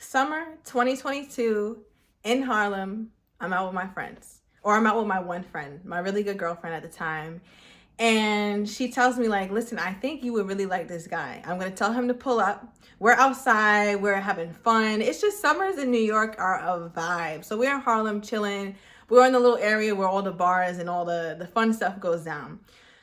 Summer 2022 in Harlem. I'm out with my friends, or I'm out with my one friend, my really good girlfriend at the time. And she tells me, like, listen, I think you would really like this guy. I'm going to tell him to pull up. We're outside, we're having fun. It's just summers in New York are a vibe. So we're in Harlem chilling. We're in the little area where all the bars and all the fun stuff goes down.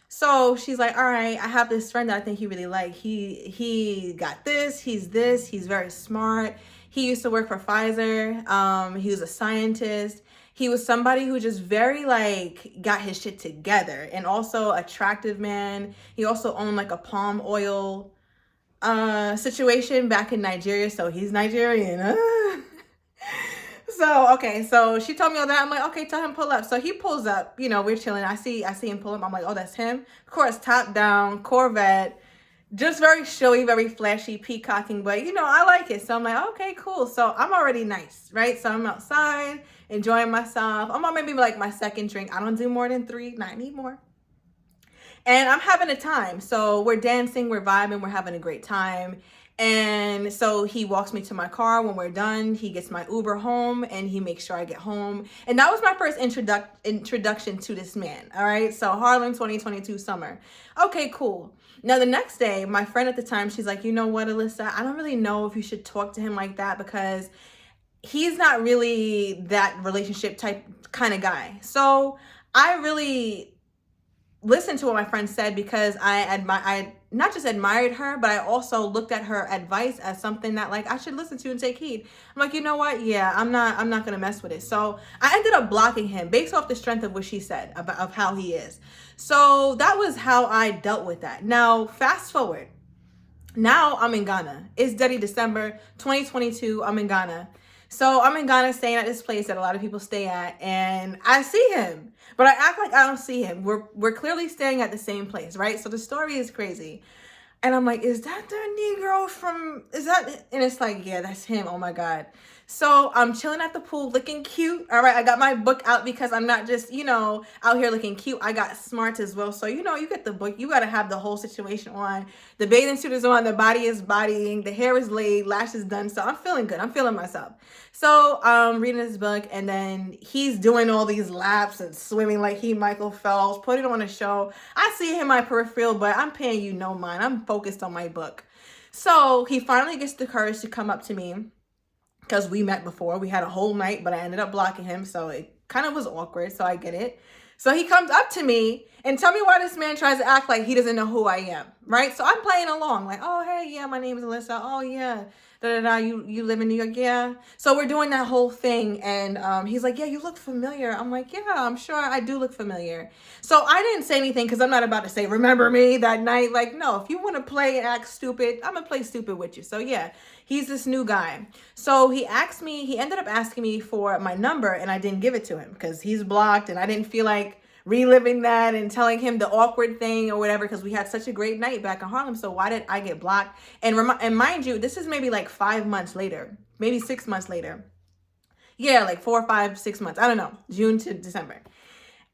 So she's like, all right, I have this friend that I think you really like. He got this, he's very smart. He used to work for Pfizer. He was a scientist. He was somebody who just very like got his shit together, and also attractive man. He also owned like a palm oil situation back in Nigeria. So he's Nigerian. So she told me all that. I'm like, okay, tell him pull up. So he pulls up, we're chilling. I see him pull up. I'm like, oh, that's him. Of course, top down, Corvette, just very showy, very flashy, peacocking, but I like it. So I'm like, okay, cool. So I'm already nice, right? So I'm outside enjoying myself. I'm on maybe like my second drink. I don't do more than 3, not anymore. And I'm having a time. So we're dancing, we're vibing, we're having a great time. And so he walks me to my car. When we're done, he gets my Uber home and he makes sure I get home. And that was my first introduction to this man. All right. So Harlem 2022 summer. Okay, cool. Now the next day, my friend at the time, she's like, you know what, Alyssa, I don't really know if you should talk to him like that because he's not really that relationship type kind of guy. So I really listened to what my friend said because I not just admired her, but I also looked at her advice as something that like I should listen to and take heed. I'm like, you know what? Yeah, I'm not gonna mess with it. So I ended up blocking him based off the strength of what she said about of how he is. So that was how I dealt with that. Now fast forward. Now I'm in Ghana. It's Dirty December 2022. I'm in Ghana. So I'm in Ghana staying at this place that a lot of people stay at, and I see him, but I act like I don't see him. We're clearly staying at the same place, right? So the story is crazy. And I'm like, is that the Negro from, is that, and it's like, yeah, that's him. Oh my God. So I'm chilling at the pool looking cute. All right. I got my book out because I'm not just, out here looking cute. I got smarts as well. So, you get the book. You got to have the whole situation on. The bathing suit is on. The body is bodying. The hair is laid. Lashes done. So I'm feeling good. I'm feeling myself. So reading this book, and then he's doing all these laps and swimming like he Michael Phelps, putting on a show. I see him in my peripheral, but I'm paying you no mind. I'm focused on my book. So he finally gets the courage to come up to me because we met before. We had a whole night, but I ended up blocking him. So it kind of was awkward. So I get it. So he comes up to me and tell me why this man tries to act like he doesn't know who I am, right? So I'm playing along like, oh, hey, yeah, my name is Alyssa. Oh, yeah, da-da-da, you live in New York, yeah? So we're doing that whole thing, and he's like, yeah, you look familiar. I'm like, yeah, I'm sure I do look familiar. So I didn't say anything because I'm not about to say, remember me that night? Like, no, if you want to play and act stupid, I'm going to play stupid with you. So yeah, he's this new guy. So he ended up asking me for my number, and I didn't give it to him because he's blocked, and I didn't feel like reliving that and telling him the awkward thing or whatever because we had such a great night back in Harlem. So why did I get blocked? And mind you, this is maybe like 5 months later, maybe 6 months later. Yeah, like 4, 5, 6 months. I don't know, June to December.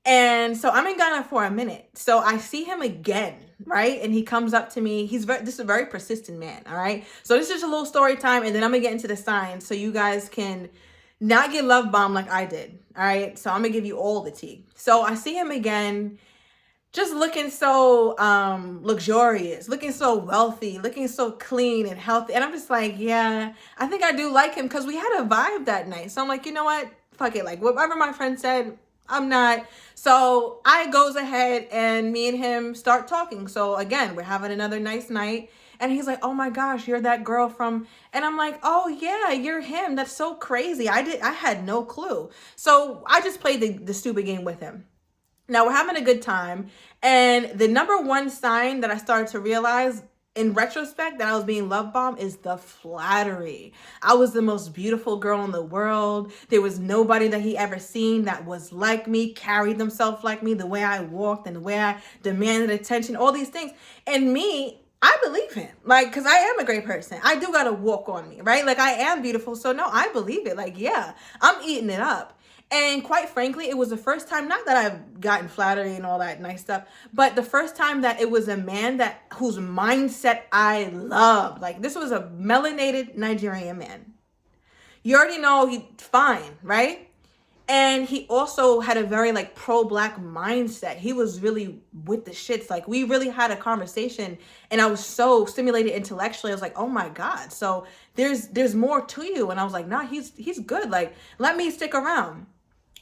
And so I'm in Ghana for a minute. So I see him again, right? And he comes up to me. This is a very persistent man, all right? So this is just a little story time, and then I'm gonna get into the signs so you guys can not get love bombed like I did, all right? So I'm gonna give you all the tea. So I see him again, just looking so luxurious, looking so wealthy, looking so clean and healthy. And I'm just like, yeah, I think I do like him because we had a vibe that night. So I'm like, you know what? Fuck it. Like whatever my friend said, I'm not. So I goes ahead and me and him start talking. So again, we're having another nice night. And he's like, oh my gosh, you're that girl from, and I'm like, oh yeah, you're him. That's so crazy. I had no clue. So I just played the stupid game with him. Now we're having a good time. And the number one sign that I started to realize in retrospect that I was being love bombed is the flattery. I was the most beautiful girl in the world. There was nobody that he ever seen that was like me, carried themselves like me, the way I walked and the way I demanded attention, all these things. And me, I believe him, like, because I am a great person. I do got to walk on me, right? Like, I am beautiful. So, no, I believe it. Like, yeah, I'm eating it up. And quite frankly, it was the first time, not that I've gotten flattery and all that nice stuff, but the first time that it was a man whose mindset I loved. Like, this was a melanated Nigerian man. You already know he's fine, right? And he also had a very like pro-black mindset. He was really with the shits. Like we really had a conversation, and I was so stimulated intellectually. I was like, oh my God. So there's more to you. And I was like, nah, he's good. Like, let me stick around.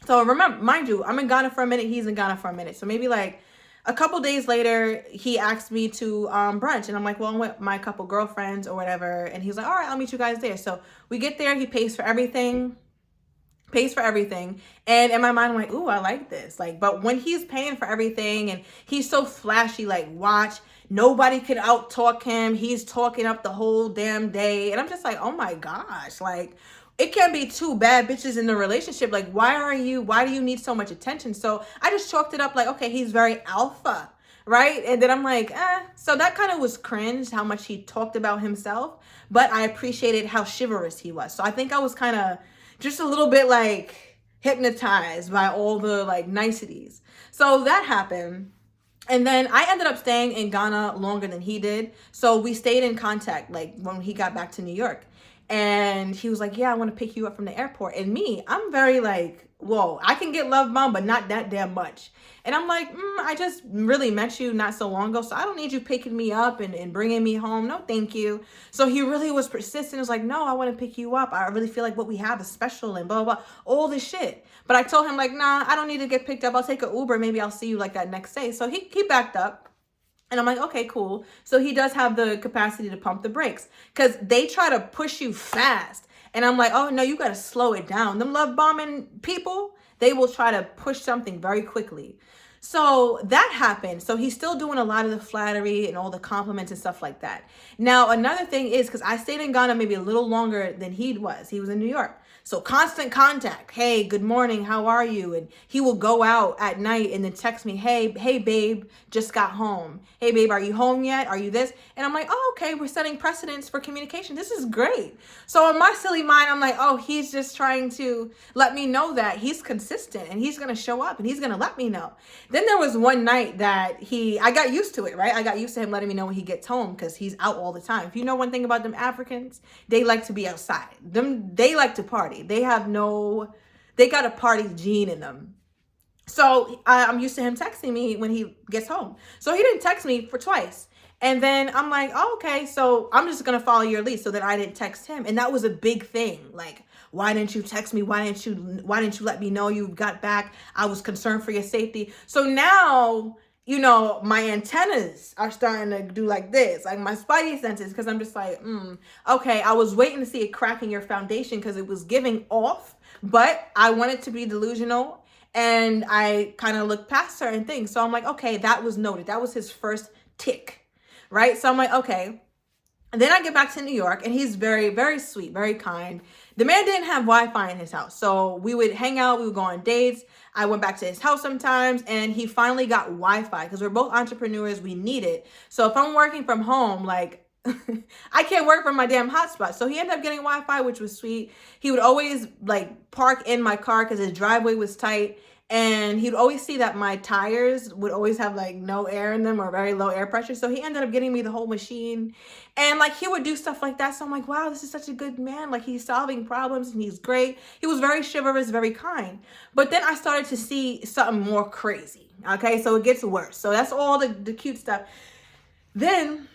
So remember, mind you, I'm in Ghana for a minute. He's in Ghana for a minute. So maybe like a couple days later, he asked me to brunch, and I'm like, well, I'm with my couple girlfriends or whatever. And he's like, all right, I'll meet you guys there. So we get there. He pays for everything. And in my mind, I'm like, ooh, I like this. Like, but when he's paying for everything and he's so flashy, like, watch, nobody could out talk him. He's talking up the whole damn day. And I'm just like, oh my gosh, like, it can't be two bad bitches in the relationship. Like, why do you need so much attention? So I just chalked it up like, okay, he's very alpha, right? And then I'm like, so that kind of was cringe, how much he talked about himself, but I appreciated how chivalrous he was. So I think I was kind of just a little bit like hypnotized by all the like niceties. So that happened. And then I ended up staying in Ghana longer than he did. So we stayed in contact like when he got back to New York. And he was like, yeah, I want to pick you up from the airport. And me, I'm very like, whoa, I can get love bombed, but not that damn much. And I'm like, I just really met you not so long ago, so I don't need you picking me up and bringing me home. No, thank you. So he really was persistent. He was like, no, I want to pick you up. I really feel like what we have is special and blah, blah, blah, all this shit. But I told him like, nah, I don't need to get picked up. I'll take an Uber. Maybe I'll see you like that next day. So he backed up. And I'm like, okay, cool. So he does have the capacity to pump the brakes because they try to push you fast. And I'm like, oh, no, you got to slow it down. Them love bombing people, they will try to push something very quickly. So that happened. So he's still doing a lot of the flattery and all the compliments and stuff like that. Now, another thing is because I stayed in Ghana maybe a little longer than he was. He was in New York. So constant contact. Hey, good morning. How are you? And he will go out at night and then text me, hey, babe, just got home. Hey, babe, are you home yet? Are you this? And I'm like, oh, okay, we're setting precedents for communication. This is great. So in my silly mind, I'm like, oh, he's just trying to let me know that he's consistent and he's going to show up and he's going to let me know. Then there was one night that I got used to it, right? I got used to him letting me know when he gets home because he's out all the time. If you know one thing about them Africans, they like to be outside. They like to party. They got a party gene in them. So I'm used to him texting me when he gets home. So he didn't text me for twice. And then I'm like, oh, okay, so I'm just going to follow your lead so that I didn't text him. And that was a big thing. Like, why didn't you text me? Why didn't you let me know you got back? I was concerned for your safety. So now, you know, my antennas are starting to do like this, like my spidey senses, because I'm just like, okay, I was waiting to see it cracking your foundation because it was giving off, but I wanted to be delusional and I kind of looked past certain things. So I'm like, okay, that was noted. That was his first tick, right? So I'm like, okay. And then I get back to New York and he's very, very sweet, very kind. The man didn't have Wi-Fi in his house. So we would hang out, we would go on dates. I went back to his house sometimes and he finally got Wi-Fi because we're both entrepreneurs. We need it. So if I'm working from home, like I can't work from my damn hotspot. So he ended up getting Wi-Fi, which was sweet. He would always like park in my car because his driveway was tight. And he'd always see that my tires would always have like no air in them or very low air pressure. So he ended up getting me the whole machine. And like he would do stuff like that. So I'm like, wow, this is such a good man. Like he's solving problems and he's great. He was very chivalrous, very kind. But then I started to see something more crazy. Okay, so it gets worse. So that's all the cute stuff. Then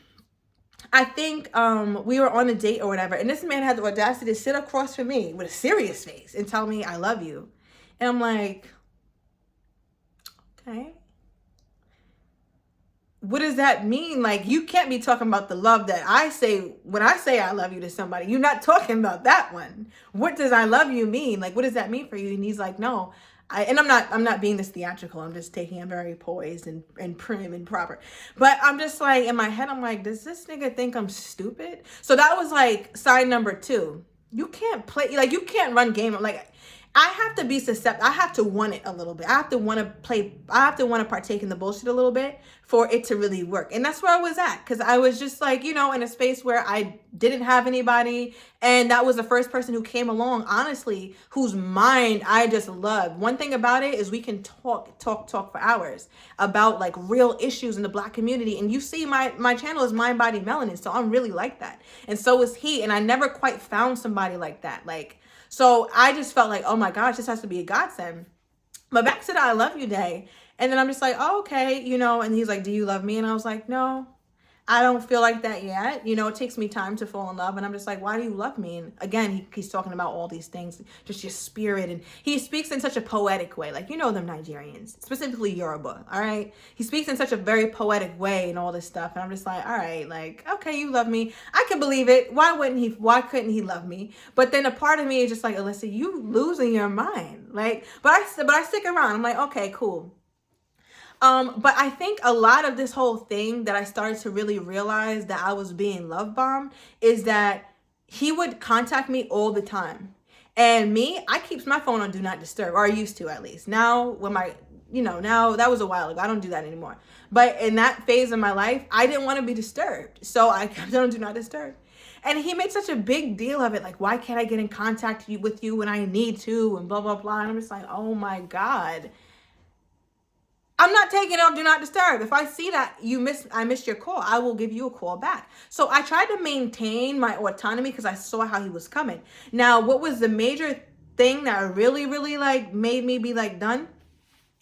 I think we were on a date or whatever. And this man had the audacity to sit across from me with a serious face and tell me, I love you. And I'm like, okay. What does that mean? Like, you can't be talking about the love that I say when I say I love you to somebody. You're not talking about that one. What does I love you mean? Like, what does that mean for you? And he's like, no. I'm not being this theatrical. I'm just taking it very poised and prim and proper. But I'm just like, in my head, I'm like, does this nigga think I'm stupid? So that was like sign number 2. You can't play, like, you can't run game. Like, I have to be susceptible. I have to want it a little bit. I have to want to partake in the bullshit a little bit for it to really work. And that's where I was at. Because I was just like, you know, in a space where I didn't have anybody And that was the first person who came along, honestly, whose mind I just loved. One thing about it is we can talk for hours about like real issues in the Black community. And you see my channel is Mind, Body, Melanin. So I'm really like that. And so is he. And I never quite found somebody like that. Like, so I just felt like, oh my gosh, this has to be a godsend. But back to the I love you day. And then I'm just like, oh, okay, you know, and he's like, do you love me? And I was like, no. I don't feel like that yet. You know, it takes me time to fall in love. And I'm just like, why do you love me? And again, he's talking about all these things, just your spirit. And he speaks in such a poetic way. Like, you know, them Nigerians, specifically Yoruba. All right. He speaks in such a very poetic way and all this stuff. And I'm just like, all right, like, okay, you love me. I can believe it. Why couldn't he love me? But then a part of me is just like, Alyssa, you losing your mind. Like, but I stick around. I'm like, okay, cool. But I think a lot of this whole thing that I started to really realize that I was being love bombed is that he would contact me all the time. And me, I keeps my phone on Do Not Disturb, or I used to at least. Now, when now that was a while ago. I don't do that anymore. But in that phase of my life, I didn't want to be disturbed. So I kept it on Do Not Disturb. And he made such a big deal of it. Like, why can't I get in contact with you when I need to? And blah, blah, blah. And I'm just like, oh my God. I'm not taking it off Do Not Disturb. If I see that I missed your call, I will give you a call back. So I tried to maintain my autonomy because I saw how he was coming. Now, what was the major thing that really, really like made me be like done?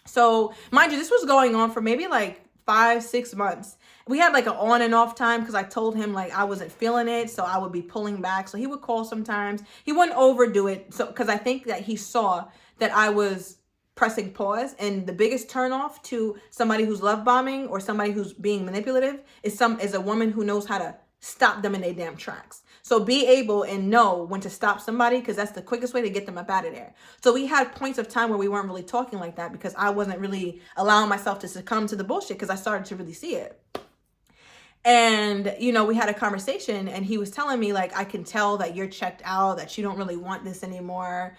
So mind you, this was going on for maybe like 5-6 months. We had like an on and off time because I told him like I wasn't feeling it. So I would be pulling back. So he would call sometimes. He wouldn't overdo it. So because I think that he saw that I was pressing pause, and the biggest turnoff to somebody who's love bombing or somebody who's being manipulative is a woman who knows how to stop them in their damn tracks. So be able and know when to stop somebody, because that's the quickest way to get them up out of there. So we had points of time where we weren't really talking like that because I wasn't really allowing myself to succumb to the bullshit because I started to really see it. And, you know, we had a conversation and he was telling me like, I can tell that you're checked out, that you don't really want this anymore.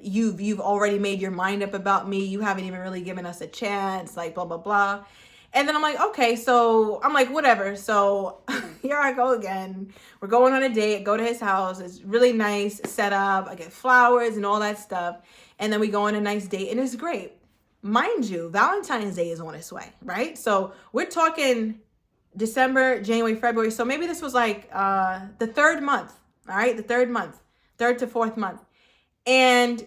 You've already made your mind up about me. You haven't even really given us a chance, like blah, blah, blah. And then I'm like, okay, so I'm like, whatever. So here I go again. We're going on a date, go to his house. It's really nice set up. I get flowers and all that stuff. And then we go on a nice date and it's great. Mind you, Valentine's Day is on its way, right? So we're talking December, January, February. So maybe this was like the third month. All right. The third to fourth month. And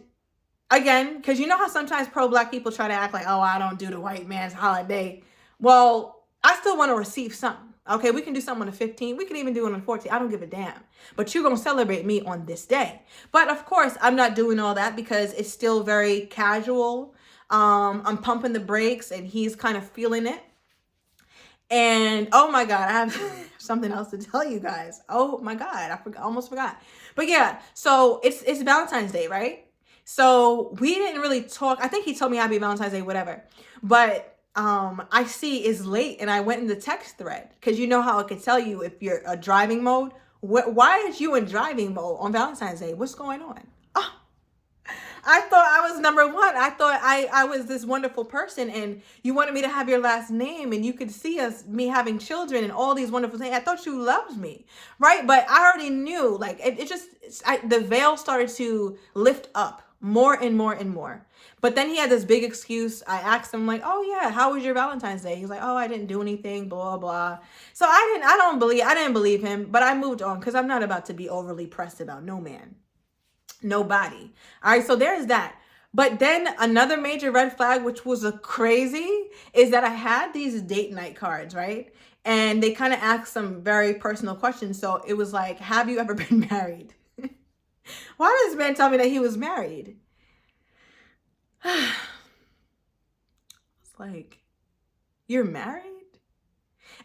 again, because you know how sometimes pro-Black people try to act like, oh, I don't do the white man's holiday. Well, I still want to receive something. Okay. We can do something on the 15th. We can even do it on the 14th. I don't give a damn. But you're going to celebrate me on this day. But of course, I'm not doing all that because it's still very casual. I'm pumping the brakes and he's kind of feeling it. And oh my God, I have something else to tell you guys. Oh my God, I almost forgot. But yeah, so it's Valentine's Day, right? So we didn't really talk. I think he told me Happy Valentine's Day, whatever. But I see it's late and I went in the text thread because you know how it could tell you if you're a driving mode. Why is you in driving mode on Valentine's Day? What's going on? I thought I was number one. I thought I was this wonderful person and you wanted me to have your last name and you could see me having children and all these wonderful things. I thought you loved me, right? But I already knew, like, the veil started to lift up more and more and more. But then he had this big excuse. I asked him like, oh yeah, how was your Valentine's Day? He's like, oh, I didn't do anything, blah, blah. So I didn't believe him, but I moved on because I'm not about to be overly pressed about no man. Nobody. All right. So there's that. But then another major red flag, which was crazy, is that I had these date night cards, right? And they kind of asked some very personal questions. So it was like, have you ever been married? Why did this man tell me that he was married? It's like, you're married?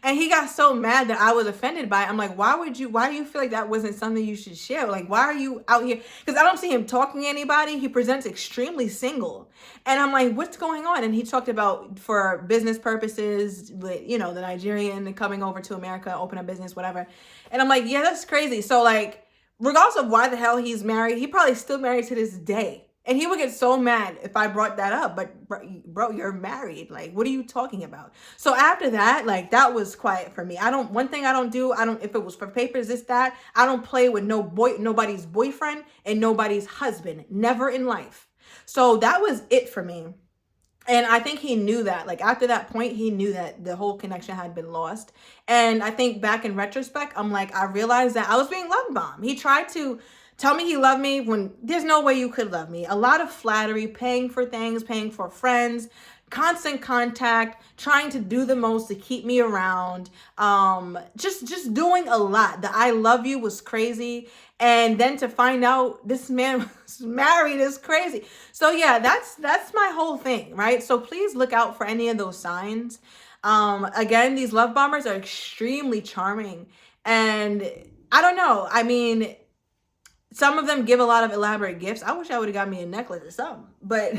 And he got so mad that I was offended by it. I'm like, why do you feel like that wasn't something you should share? Like, why are you out here? Because I don't see him talking to anybody. He presents extremely single. And I'm like, what's going on? And he talked about for business purposes, you know, the Nigerian coming over to America, open a business, whatever. And I'm like, yeah, that's crazy. So like, regardless of why the hell he's married, he probably still married to this day. And he would get so mad if I brought that up. But bro, you're married. Like, what are you talking about? So after that, like, that was quiet for me. One thing I don't do, if it was for papers, that, I don't play with nobody's boyfriend and nobody's husband. Never in life. So that was it for me. And I think he knew that. Like, after that point, he knew that the whole connection had been lost. And I think back in retrospect, I realized that I was being love bombed. He tried to tell me he loved me when there's no way you could love me. A lot of flattery, paying for things, paying for friends, constant contact, trying to do the most to keep me around. Just doing a lot. The I love you was crazy. And then to find out this man was married is crazy. So yeah, that's my whole thing, right? So please look out for any of those signs. Again, these love bombers are extremely charming. And I don't know. I mean, some of them give a lot of elaborate gifts. I wish I would have got me a necklace or something, but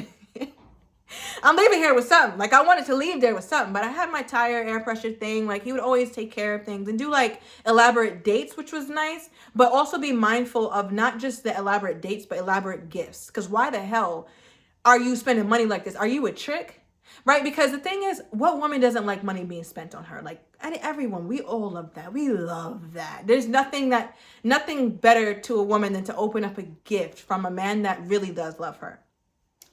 I'm leaving here with something. Like, I wanted to leave there with something, but I had my tire air pressure thing. Like, he would always take care of things and do like elaborate dates, which was nice, but also be mindful of not just the elaborate dates, but elaborate gifts. Because why the hell are you spending money like this? Are you a trick? Right? Because the thing is, what woman doesn't like money being spent on her? Like, everyone, we all love that. We love that. There's nothing better to a woman than to open up a gift from a man that really does love her.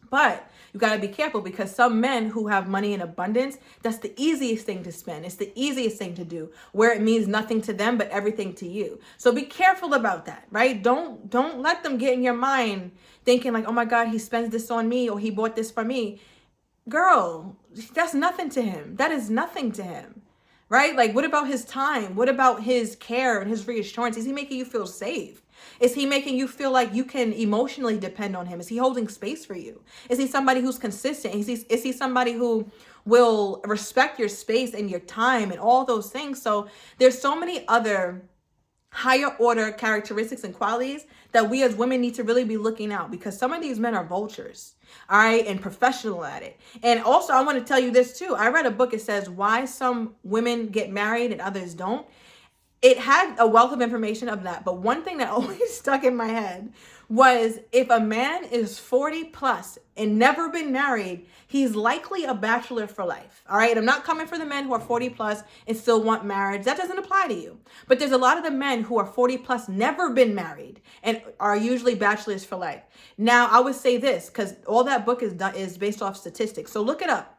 But you got to be careful, because some men who have money in abundance, that's the easiest thing to spend. It's the easiest thing to do, where it means nothing to them, but everything to you. So be careful about that, right? Don't let them get in your mind thinking like, oh my God, he spends this on me, or he bought this for me. Girl, that's nothing to him. That is nothing to him, right? Like, what about his time? What about his care and his reassurance? Is he making you feel safe? Is he making you feel like you can emotionally depend on him? Is he holding space for you? Is he somebody who's consistent? Is he somebody who will respect your space and your time and all those things? So there's so many other higher order characteristics and qualities that we as women need to really be looking out, because some of these men are vultures, all right, and professional at it. And also, I want to tell you this too. I read a book. It says why some women get married and others don't. It had a wealth of information of that. But one thing that always stuck in my head was, if a man is 40 plus and never been married, he's likely a bachelor for life. All right. I'm not coming for the men who are 40 plus and still want marriage. That doesn't apply to you. But there's a lot of the men who are 40 plus, never been married, and are usually bachelors for life. Now, I would say this, because all that book is based off statistics. So look it up.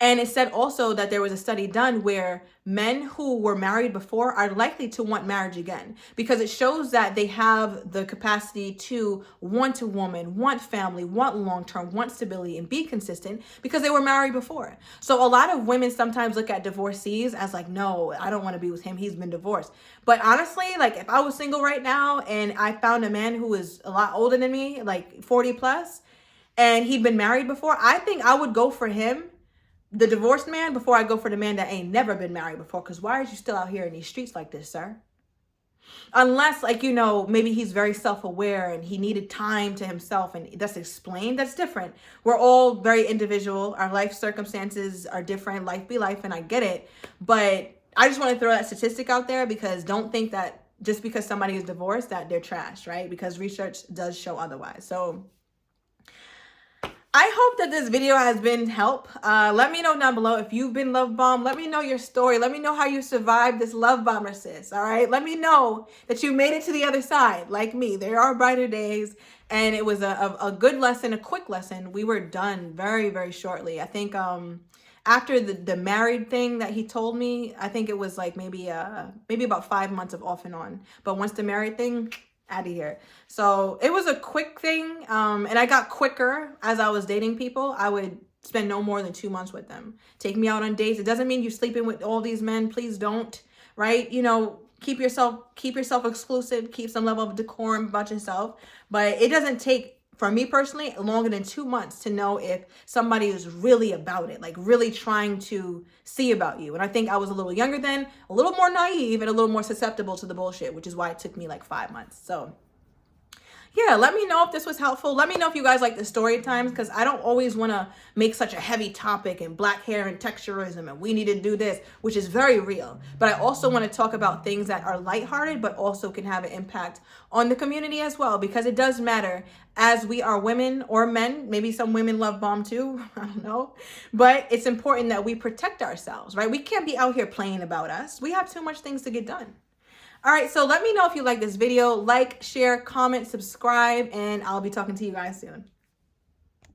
And it said also that there was a study done where men who were married before are likely to want marriage again, because it shows that they have the capacity to want a woman, want family, want long-term, want stability, and be consistent because they were married before. So a lot of women sometimes look at divorcees as like, no, I don't want to be with him. He's been divorced. But honestly, like, if I was single right now and I found a man who was a lot older than me, like 40 plus, and he'd been married before, I think I would go for him, the divorced man, before I go for the man that ain't never been married before. Because why are you still out here in these streets like this, sir? Unless, like, you know, maybe he's very self-aware and he needed time to himself and that's explained. That's different. We're all very individual. Our life circumstances are different. Life be life, and I get it. But I just want to throw that statistic out there, because don't think that just because somebody is divorced that they're trash, right? Because research does show otherwise. So I hope that this video has been help. Let me know down below if you've been love bombed. Let me know your story. Let me know how you survived this love bomber, sis. All right. Let me know that you made it to the other side like me. There are brighter days. And it was a good lesson, a quick lesson. We were done very, very shortly. I think after the married thing that he told me, I think it was like maybe about 5 months of off and on. But once the married thing, out of here. So it was a quick thing. And I got quicker as I was dating people. I would spend no more than 2 months with them. Take me out on dates. It doesn't mean you're sleeping with all these men. Please don't, right? You know, keep yourself exclusive, keep some level of decorum about yourself. But it doesn't take, for me personally, longer than 2 months to know if somebody is really about it, like really trying to see about you. And I think I was a little younger then, a little more naive, and a little more susceptible to the bullshit, which is why it took me like 5 months. So yeah, let me know if this was helpful. Let me know if you guys like the story times, because I don't always want to make such a heavy topic and black hair and texturism and we need to do this, which is very real. But I also want to talk about things that are lighthearted, but also can have an impact on the community as well, because it does matter as we are women or men. Maybe some women love bomb too. I don't know. But it's important that we protect ourselves, right? We can't be out here playing about us. We have too much things to get done. All right, so let me know if you like this video. Like, share, comment, subscribe, and I'll be talking to you guys soon.